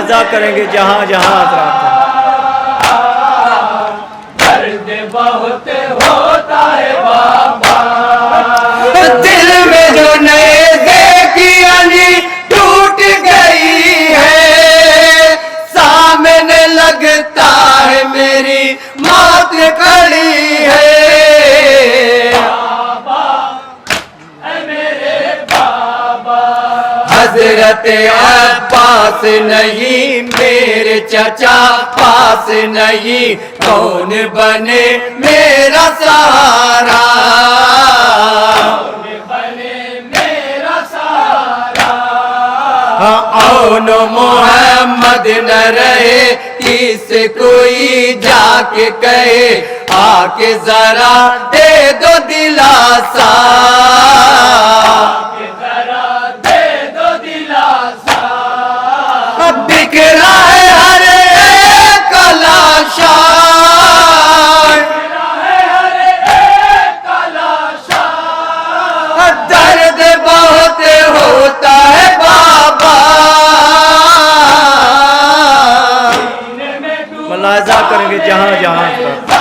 मुलाजा करेंगे जहाँ जहाँ हज़रात हैं। दर्द बहुत होता है बाबा, दिल में जो नज़े की अली टूट गई है, सामने लगता है मेरी मौत खड़ी है। बाबा ऐ मेरे बाबा, हजरत अब्बास नहीं मेरे चचा पास नहीं, कौन बने मेरा सहारा, कौन बने मेरा सहारा। औन मोहम्मद न रहे किसे कोई जाके कहे, आके जरा दे दो दिलासा, जरा दे दो दिलासा। बिखरा है हर एक लाशा, दर्द बहुत होता है बाबा, मुलाजा करेंगे जहाँ जहाँ हज़रात हैं।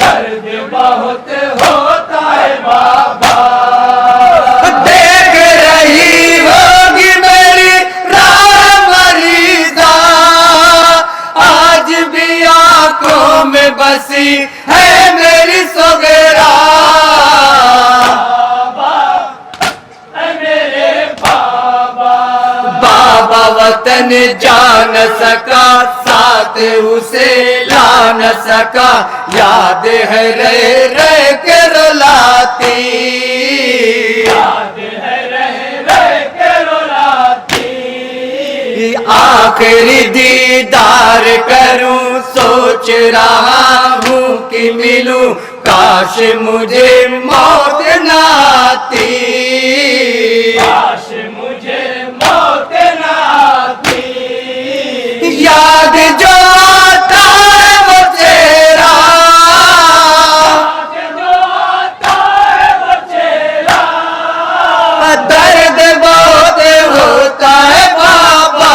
दर्द बहुत होता है बाबा, देख रही होगी मेरी राह मरीज़ा, आज भी आंखों में बसी है मेरी सगरा। बाबा वतन जा न सका, साथ उसे ला न सका, याद है रह रह के रुलाती, याद है रह रह के रुलाती। आखिरी दीदार करूं सोच रहा हूँ कि मिलूं, काश मुझे मौत न आती, काश मुझे मौत न आती। याद जो आता है वो तेरा, जो आता है वो चेहरा, दर्द बहुत होता है बाबा,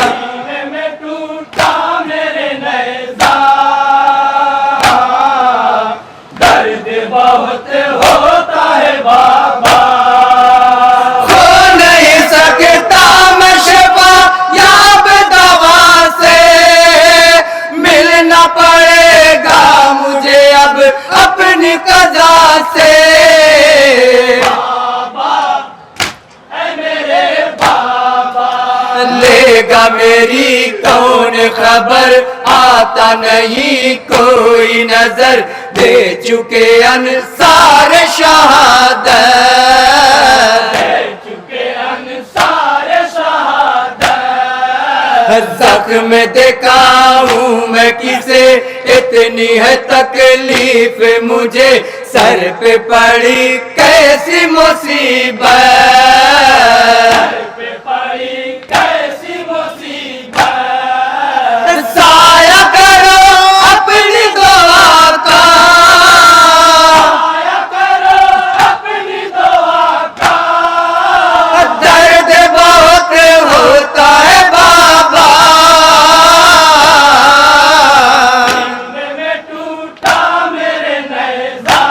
सीने में टूटा मेरे नेज़ा। दर्द बहुत होता है बाबा, हो नहीं सकता मैं शफा याब दवा से, मिलना पड़ेगा मुझे अब अपनी कज़ा से। बाबा ऐ मेरे बाबा, लेगा मेरी कौन खबर, आता नहीं कोई नजर, दे चुके अंसार शहादत, दे चुके अंसार शहादत। जख्म देखा हूँ मैं किसे, इतनी है तकलीफ मुझे, सर पे पड़ी कैसी मुसीबत, पे पड़ी कैसी मुसीबत। साया करो अपनी दुआ का, आया करो अपनी दुआ का, दर्द बहुत होता है बाबा, सीने में टूटा मेरे नेज़ा।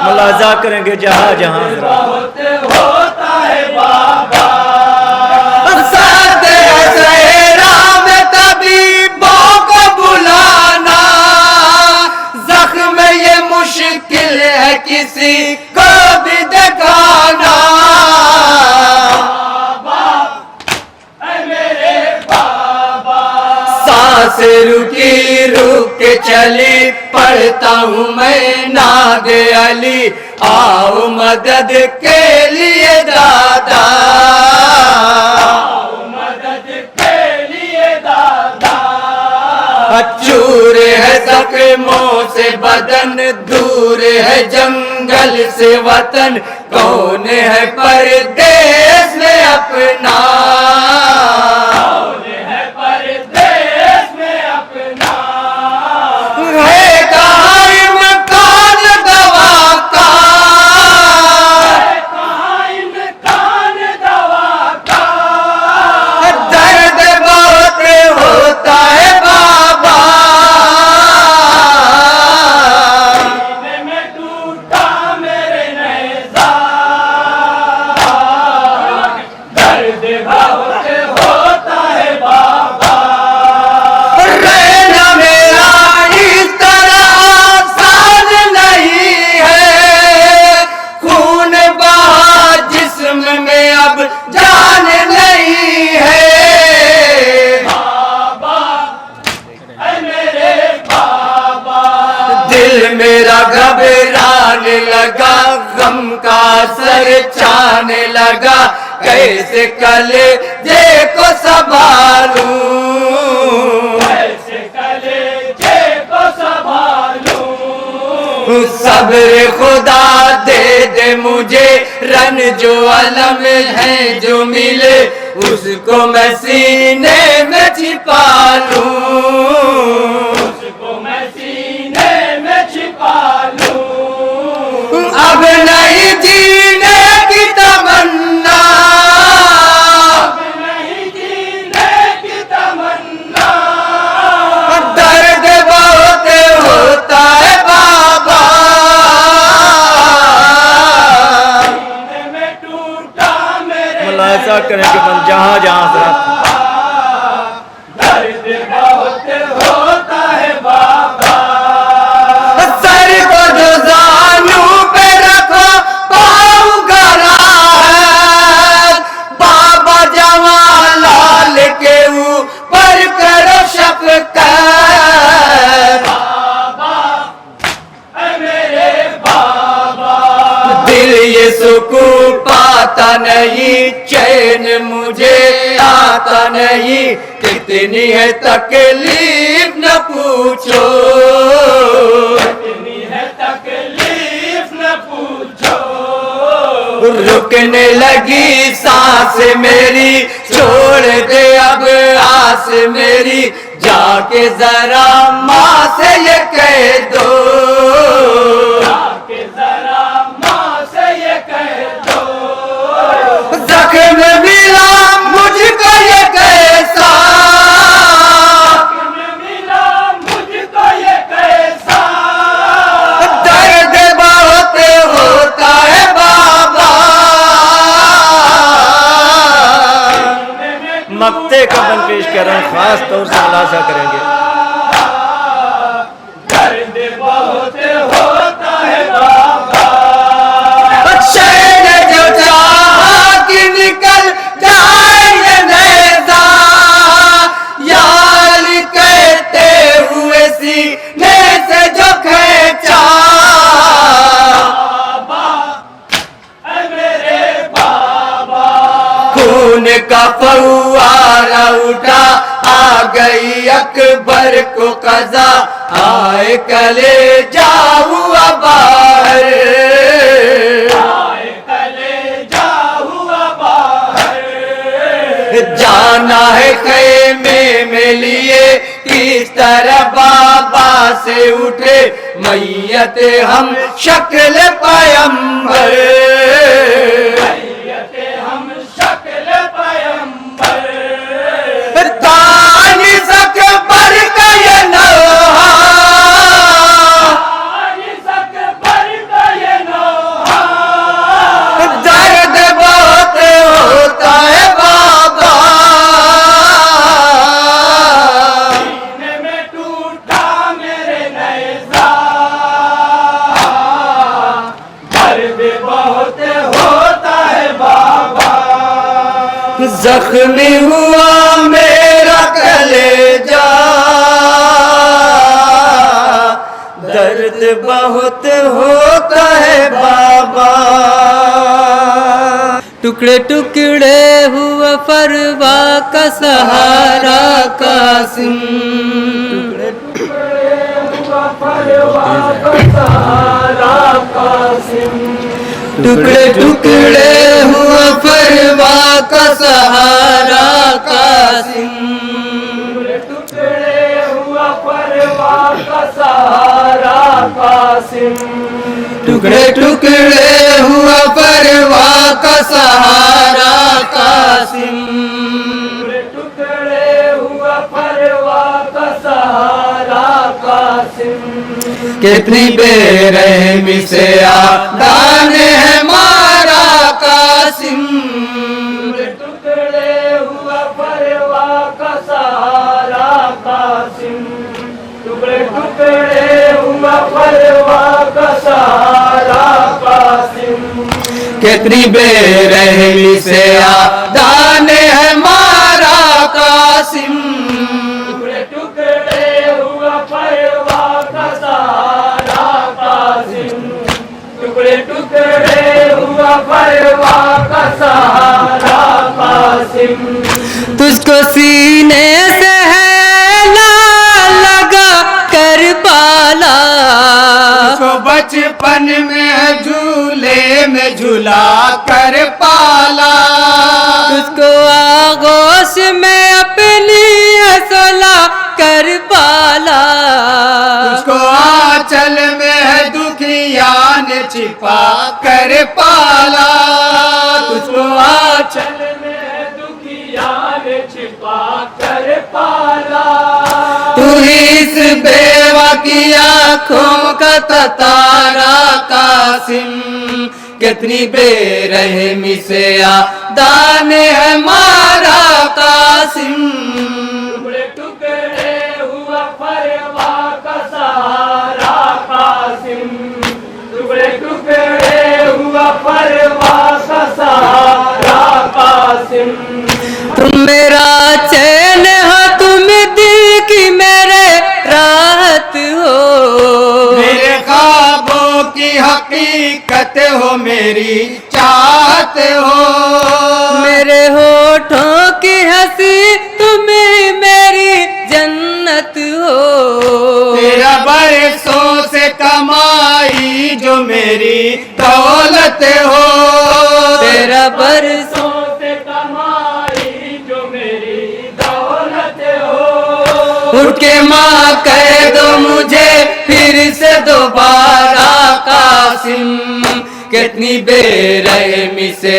मुलाजा करेंगे जहाँ जहाँ हज़रात हैं। बहुत होता है बाबा, साथ सहरा में तबीबों को बुलाना, जख्म ये मुश्किल है किसी को भी दिखाना, बाबा ऐ मेरे बाबा। सांस रुकी रुक के चली, पढ़ता हूँ मैं नादे अली, आओ मदद के लिए दादा, आओ मदद के लिए दादा। चूर है जख्मों से बदन, दूर है जंगल से वतन, कौन है परदेश में अपना, कौन है परदेश में अपना। है कहाँ इम्कान दवा का, गम का सर छाने लगा, कैसे कलेजे को संभालूं, कैसे कलेजे को संभालूं। सब्र खुदा दे दे मुझे, रन जो अलम है जो मिले उसको मैं सीने में छिपा लूं, उसको मैं सीने में छिपा लूं। अब नहीं जीने की तमन्ना, अब नहीं जीने की तमन्ना। दर्द बहुत होता है बाबा, सीने में टूटा मेरे मुलाजा करेंगे बन जहाँ जहाँ हजरत। दर्द बहुत होता है बाबा। सर को जो जानू पे रखो पाऊंगा राहत, बाबा जवान लाल के ऊपर करो शफकत, बाबा ऐ मेरे बाबा। दिल ये सुकून पाता नहीं, चैन मुझे आता नहीं, कितनी है तकलीफ न पूछो, इतनी है तकलीफ न पूछो। रुकने लगी सांस मेरी, छोड़ दे अब आस मेरी, जाके जरा माँ से ये कह दो, जाके जरा माँ से ये कह दो। जख्म मिला मुझको ये कैसा, मिला मुझको ये कैसा। दर्द बहुत होता है बाबा, मक्ते का बन पेश कर रहे हैं, खास तौर से मुलाजा करेंगे। दर्द बहुत होता है बाबा। शहर जो चाहा कि निकल जाए ये नेज़ा, यार कहते हुए सीने से जो खींचा, बाबा ऐ मेरे बाबा। खून का फव्वारा उठा, आ गई अकबर को कज़ा, आए कलेजा हुआ बाहर, आए कलेजा हुआ बाहर। जाना है खेमे में लिए, किस तरह बाबा से उठे मैयत हम शक्ल पैगंबर, मैयते हम शक्ल पैगंबर। तानी सकबर का ये नौहा, आनी सकबर का ये नौहा। दर्द बहुत होता है बाबा, सीने में टूटा मेरे नेज़ा। दर्द बहुत होता है बाबा। जख्मी हुआ मेरा कलेजा, दर्द बहुत होता है बाबा, टुकड़े टुकड़े हुआ परवा का सहारा कासिम, हुआ परवाह का सहारा कासिम। टुकड़े टुकड़े हुआ परवा का सहारा कासिम, टुकड़े हुआ परवाह का सहारा कासिम। टुकड़े टुकड़े हुआ परवा का सहारा कासिम, टुकड़े हुआ परवाह का सहारा कासिम। कितनी बेरहमी से आदान है मारा कासिम, टुकड़े हुआ परवाह का सहारा कासिम। टुकड़े टुकड़े हुआ परवाह का सहारा कासिम। कितनी बेरहमी से आदान है मारा कासिम, टुकड़े टुकड़े हुआ परवाह का सहारा कासिम। टुकड़े टुकड़े सीने से है लाल लगा कर पाला, उसको बचपन में झूले में झूला कर पाला, उसको आगोश में अपनी हौसला कर पाला, उसको आंचल में दुखिया ने छिपा कर पाला, तुझको आंचल में दुखिया ने छिपा कर पाला। तू ही इस बेवा की आँखों का तारा कासिम, कितनी बेरहमी से दान है मारा कासिम। टुकड़े टुकड़े हुआ परवाह का सहारा कासिम, टुकड़े टुकड़े हुआ परवाह का सहारा कासिम। तुम मेरा चैन हो, तुम दिल की मेरे राहत हो, मेरे ख्वाबों की हकीकत हो, मेरी चाहत हो, मेरे होठों की हंसी तुम मेरी जन्नत हो, तेरा बरसों से कमाई जो मेरी दौलत हो, तेरा बरसों से कमाई जो मेरी दौलत हो। उठ के माँ कह दो मुझे फिर से दोबारा कासिम, कितनी बेरहमी से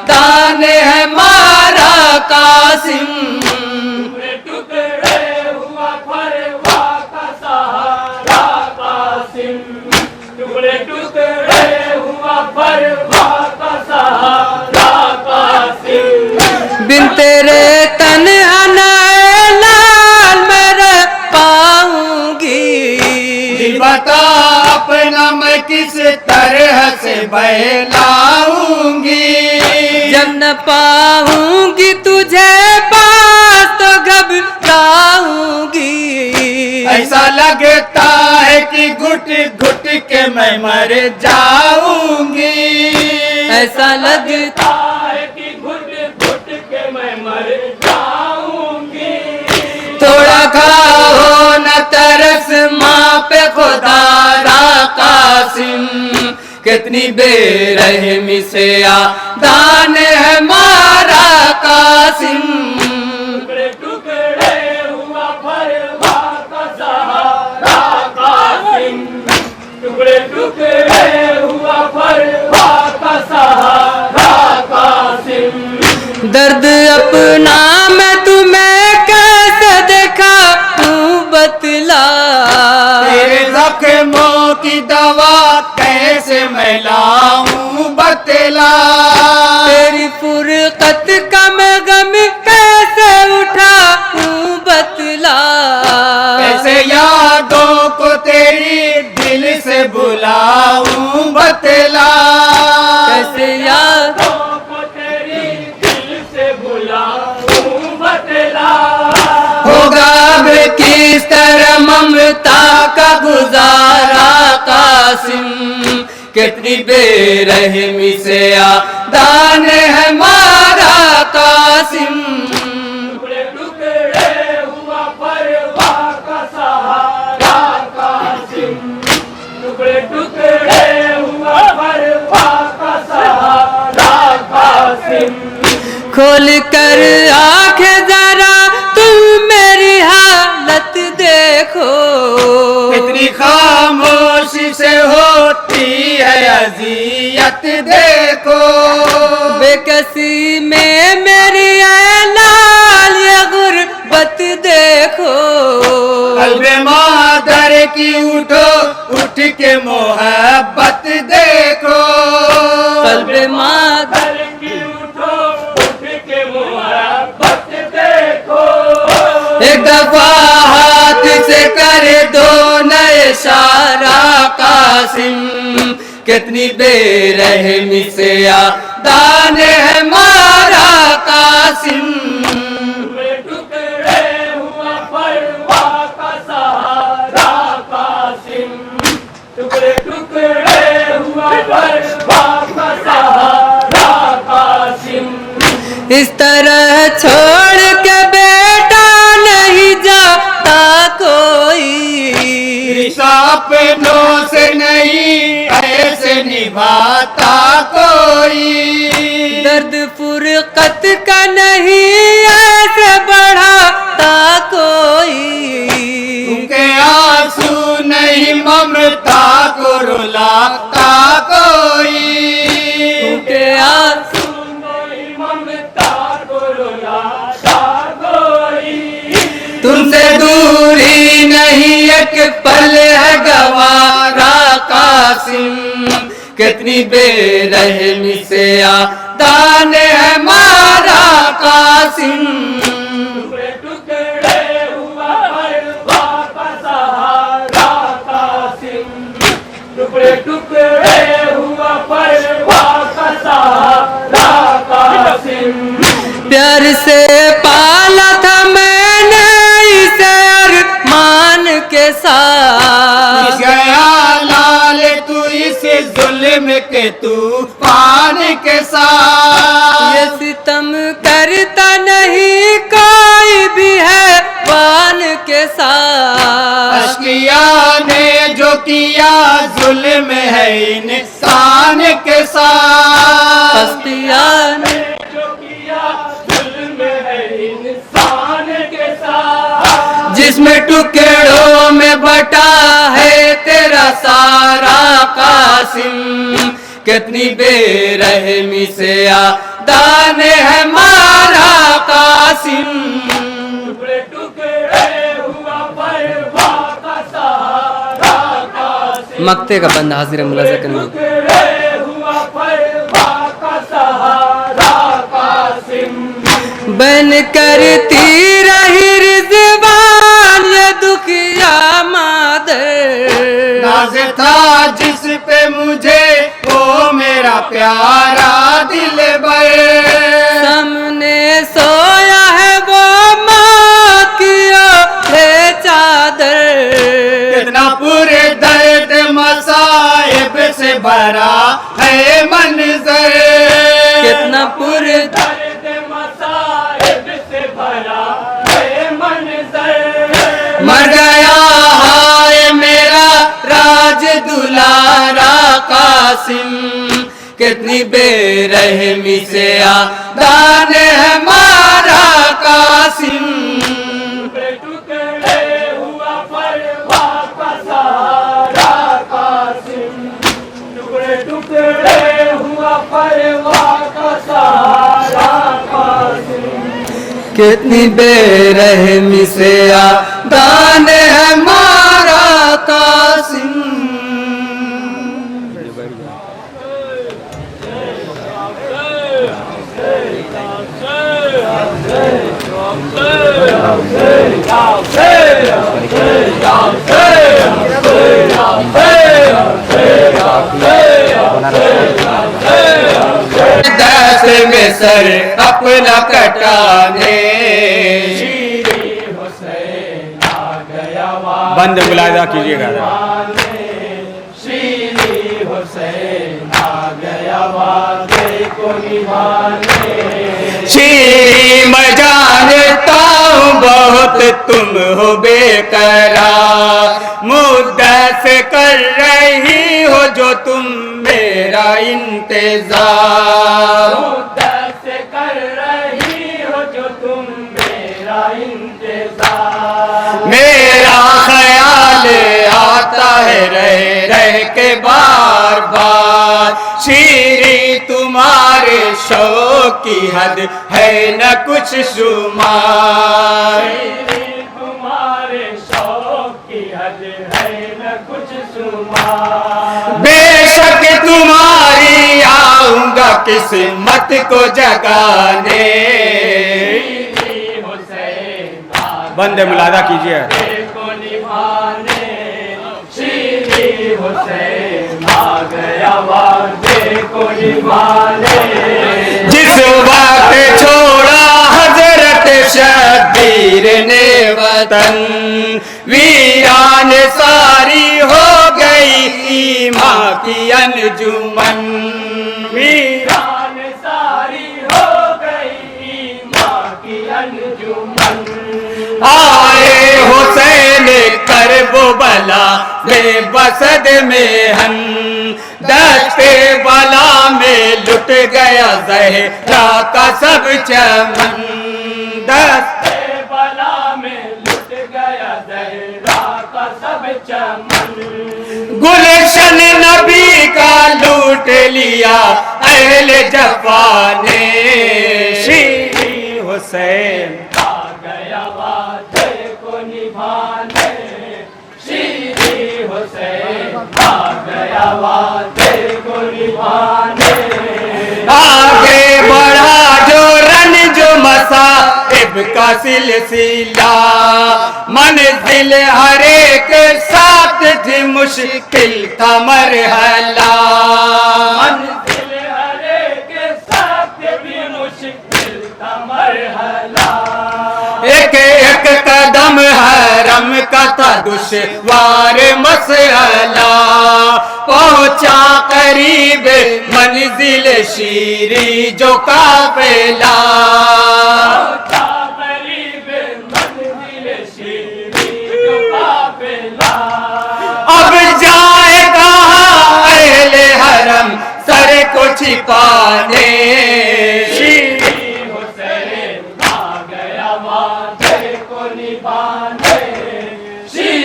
दान है मारा कासिम। टुकड़े टुकड़े हुआ परवाह का सहारा कासिम, टुकड़े टुकड़े हुआ परवाह का सहारा कासिम। बिन तेरे तन्हा लाल मैं रह पाऊंगी, दिल बता अपना मैं किस तरह से बहलाऊंगी, जब न पाऊंगी तुझे पास तो घबराऊंगी, ऐसा लगता है कि घुट घुट के मैं मर जाऊंगी, ऐसा लगता है कि घुट घुट के मैं मर जाऊंगी। थोड़ा खाओ न तरस माँ पे खुदारा कासिम, कितनी बेरहमी से दान है मारा कासिम। टुकड़े टुकड़े हुआ परवाह का सहारा कासिम, टुकड़े टुकड़े हुआ परवाह का सहारा कासिम। दर्द अपना मैं तुम्हें कैसे देखा तू बतला, तेरे जख्मों की दवा कैसे मैं लाऊं बतला, तेरी फुरकत का मैं गम कैसे उठाऊं बतला, कैसे यादों को तेरी दिल से बुलाऊं बतला, कैसे यादों को तेरी दिल से बुलाऊं बतला। होगा अब किस तरह ममता का गुजारा कासिम, कितनी बेरहमी से दान है मारा कासिम। टुकड़े टुकड़े हुआ परवाह का सहारा कासिम, टुकड़े टुकड़े हुआ परवाह का सहारा कासिम। खोल कर आंखें जरा तुम मेरी हालत देखो, कितनी खामोशी से होती है अज़ियत देखो, बेकसी में मेरी ऐ लाल ये गुर्बत देखो, कल्बे मादर की उठो उठ के मोहब्बत देखो, कल्बे मादर की उठो उठ के मोहब्बत देखो। एक दफा हाथ से कर दो न इशारा कासिम, कितनी बेरहमी से दान है मारा कासिम। टुकड़े टुकड़े हुआ परवाह का सहारा कासिम, टुकड़े टुकड़े हुआ परवाह का सहारा कासिम। इस तरह छोड़ के रुलाता कोई। दर्द फुरकत का नहीं ऐसे बढ़ाता कोई। उनके आंसू नहीं ममता को रुलाता कोई। उनके आंसू नहीं ममता को रुलाता कोई। तुमसे दूरी नहीं एक पल है गवारा कासिम। कितनी बेरहमी से आदान है मारा कासिम। टुकड़े टुकड़े हुआ परवा का सहारा कासिम। टुकड़े टुकड़े हुआ परवा का सहारा कासिम। प्यार से पाला था मैंने इसे अरमान के साथ। गया लाल तू इस जुल्म के तूफान के साथ। ये सितम करता नहीं कोई भी है वान के साथ। अश्किया ने जो किया जुल्म है इंसान के साथ। अश्किया ने जो किया जुल्म है इंसान के साथ। जिसमें टुकड़ों में बटा है तेरा सारा कासिम। कितनी बेरहमी से आदान है मारा कासिम। टुकड़े टुकड़े हुआ परवा का सहारा कासिम। मक्ते का बंद हाजिर मुलाजा करने हुआ परवा का सहारा कासिम। बन करती रही रिज़वान ये दुखिया मादर। नाज था जिस पे मुझे वो मेरा प्यारा दिलबर। सामने सोया है वो मौत की ओढ़े चादर। कितना पूरे दर्द मसाइब से भरा है मंजर। कितना पूरे दर्द मसाइब से भरा है मंजर। मर गया हाय मेरा राज दुलारा कासिम। कितनी बेरहमी से आदान है मारा कासिम। टुकड़े टुकड़े हुआ परवा का सहारा कासिम। टुकड़े टुकड़े हुआ परवा का सहारा कासिम। कितनी बेरहमी से आदान है मारा कासिम। दस में सर अपना कटाने। बंद मुलाजा कीजिएगा। श्री हुसैन आ गया वादे को निभाने। श्री मैं जानता हूँ बहुत तुम हो बेकरार। मुद्दत से कर रही हो जो तुम मेरा इंतजार। मुद्दत से कर रही हो जो तुम मेरा इंतजार। मेरा ख्याल आता है रह रह के बार बार। शीरी तुम्हारे शौक की हद है न कुछ शुमार। तुम्हारे शौक की हद है न कुछ शुमार। बेशक तुम्हारी आऊंगा किस्मत को जगाने। बंद मुलाजा कीजिए। श्री हुसैन आ गया वादे को निभाने। जिस वक्त छोड़ा हजरत शब्बीर ने वतन। वीरान सारी हो गई माँ की अंजुमन। वीरान सारी हो गई माँ की अंजुमन। आए हुसैन कर वो बला बेबसद में हम दस्ते बला में लुट गया ज़हरा का सब चमन। बला में लुट गया ज़हरा का सब चमन। गुलशन नबी का लूट लिया अहले जफा ने। श्री हुसैन आ गया वादे को निभाने, श्री हुसैन आ गया वादे को निभाने। आगे बढ़ा जो रन जो मसाइब का सिलसिला, मंजिल हर एक साथ थी मुश्किल था मरहला। मंजिल हरे के साथ भी मुश्किल था मरहला। एक एक कदम हरम का था दुश्वार मसला, पहुंचा करीब मंजिल शीरी जो काफिला। करीब मंजिल शीरी जो काफिला। अब जाएगा अहले हरम सर को छिपाने। हुसैन आ गया वादे को निभाने, श्री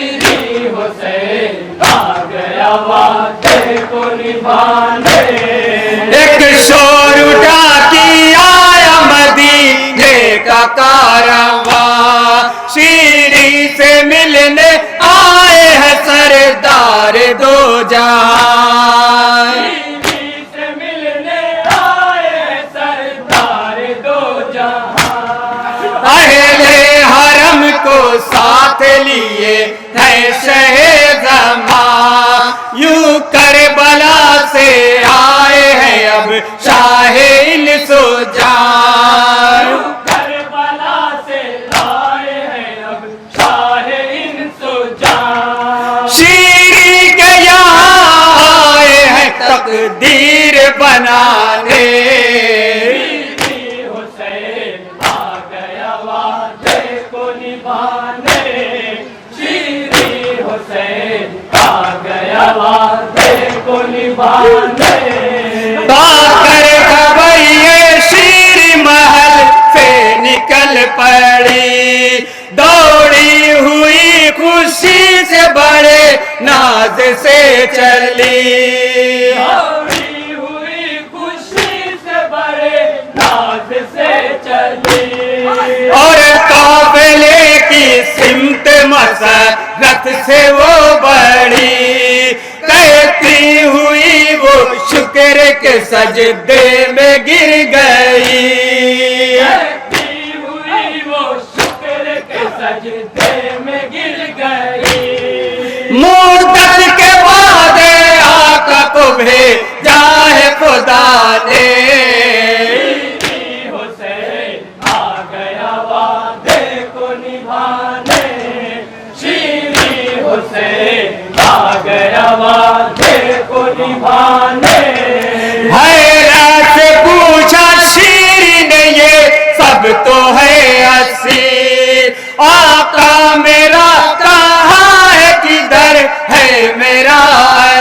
हुसैन आ गया वादे को निभाने। एक शोर उठा कि आया मदीने का कारवां, शीरी से मिलने आए हैं सरदार दो जहां। से मिलने आए सरदार दो जहां। अहले हरम को साथ लिए है शहज़मा, यूं करबला से आए हैं अब शाहीन सुजान। करबला से आए हैं अब शाहीन सुजान। शीरी के यहाँ आए हैं तकदीर बनाने। हुसैन आ गया वादे को निभाने, श्री हुसैन आ गया वादे को निभाने। पाकर खबर ये शीरी महल से निकल पड़ी, दौड़ी हुई खुशी से बड़े नाज से चली। दौड़ी हुई खुशी से बड़े नाज से चली। और काफिले की सिमत मसरत से वो बढ़ी, कहती हुई वो शुक्र के सजदे में गिर गई। कहती हुई वो शुक्र के सजदे में गिर गई। मुद्दत के बाद आका को भेजा है खुदा ने। हुसैन आ गया वादे को निभाने, श्री हुसैन आ गया वादे को निभाने। हैरत से पूछा शीरी ने ये सब तो है असीर, आका मेरा कहाँ है किधर है मेरा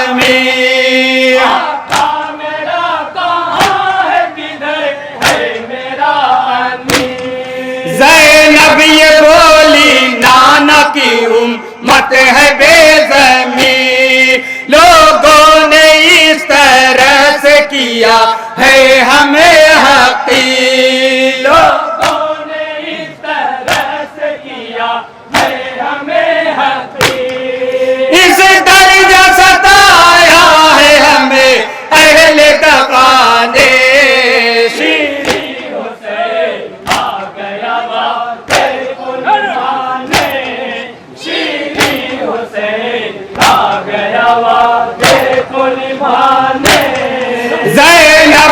अमीर। आका मेरा कहाँ है किधर है मेरा अमीर। ज़ैनब ये बोली नाना की उम्मत है बेज़मीर, लोगों ने इस तरह से किया है हमें हकीर। लोगों ने इस तरह से किया है हमें हकीर। इस दर्जा सताया है हमें अहले दगा ने। हुसैन आ गया वादे को निभाने, श्री हुसैन आ गया वादे को निभाने। ज़ैनब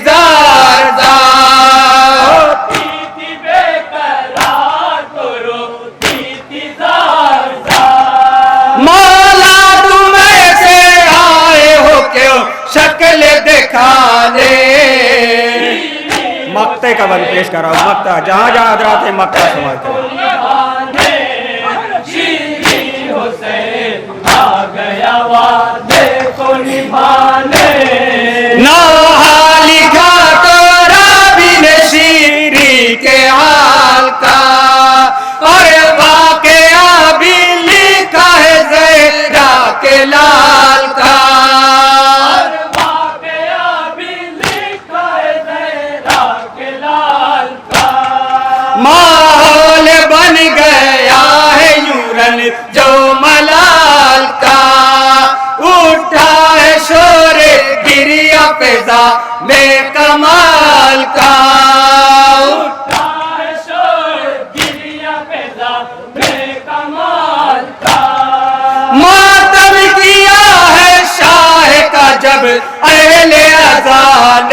जार जार थी बेकरार तो रोती थी जार जार। मौला तुम ऐसे आए हो क्यों शक्ल दिखाने। मक्ते का बल पेश कर रहा हूँ। मक्ता जहाँ जहाँ हजरात है मक्ता समाज करो। आ गया वादे को निभाने। नौहा लिखा तो राबी ने शीरी के हाल का और वाकया भी लिखा है ज़हरा के लाल का। माहौल बन गया है यूरन जो मलाल का। उठा है शोर गिरिया पैदा में कमाल का। उठा है शोर गिरिया पैदा में कमाल का। मातम किया है शाह का जब अहले अज़ान